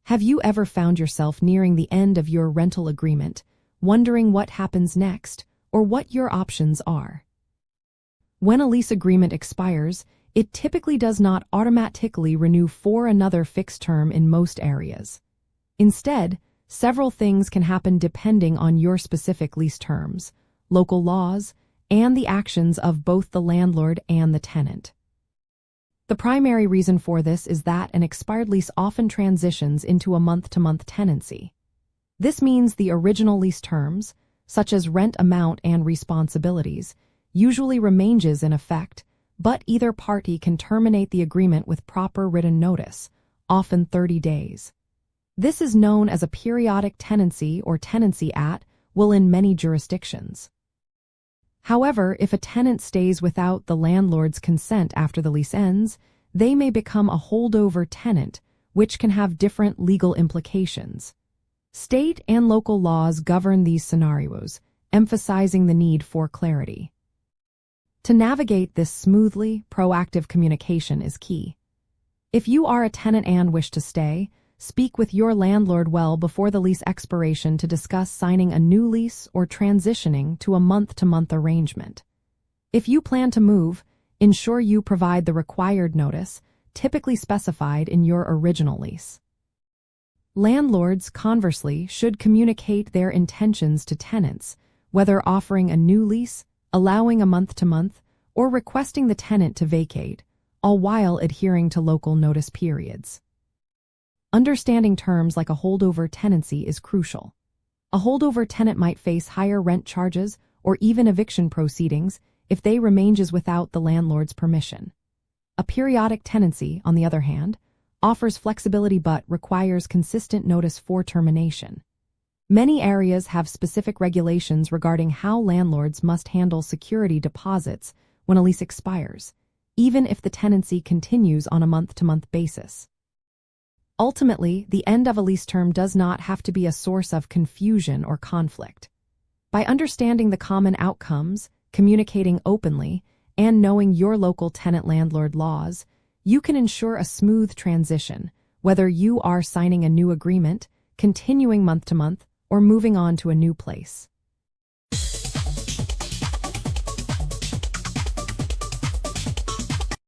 Have you ever found yourself nearing the end of your rental agreement, wondering what happens next or what your options are? When a lease agreement expires, it typically does not automatically renew for another fixed term in most areas. Instead, several things can happen depending on your specific lease terms, local laws, and the actions of both the landlord and the tenant. The primary reason for this is that an expired lease often transitions into a month-to-month tenancy. This means the original lease terms, such as rent amount and responsibilities, usually remains in effect, but either party can terminate the agreement with proper written notice, often 30 days. This is known as a periodic tenancy or tenancy at will in many jurisdictions. However, if a tenant stays without the landlord's consent after the lease ends, they may become a holdover tenant, which can have different legal implications. State and local laws govern these scenarios, emphasizing the need for clarity. To navigate this smoothly, proactive communication is key. If you are a tenant and wish to stay, speak with your landlord well before the lease expiration to discuss signing a new lease or transitioning to a month-to-month arrangement. If you plan to move, ensure you provide the required notice, typically specified in your original lease. Landlords, conversely, should communicate their intentions to tenants, whether offering a new lease, allowing a month-to-month, or requesting the tenant to vacate, all while adhering to local notice periods. Understanding terms like a holdover tenancy is crucial. A holdover tenant might face higher rent charges or even eviction proceedings if they remains without the landlord's permission. A periodic tenancy, on the other hand, offers flexibility but requires consistent notice for termination. Many areas have specific regulations regarding how landlords must handle security deposits when a lease expires, even if the tenancy continues on a month-to-month basis. Ultimately, the end of a lease term does not have to be a source of confusion or conflict. By understanding the common outcomes, communicating openly, and knowing your local tenant-landlord laws, you can ensure a smooth transition, whether you are signing a new agreement, continuing month-to-month, or moving on to a new place.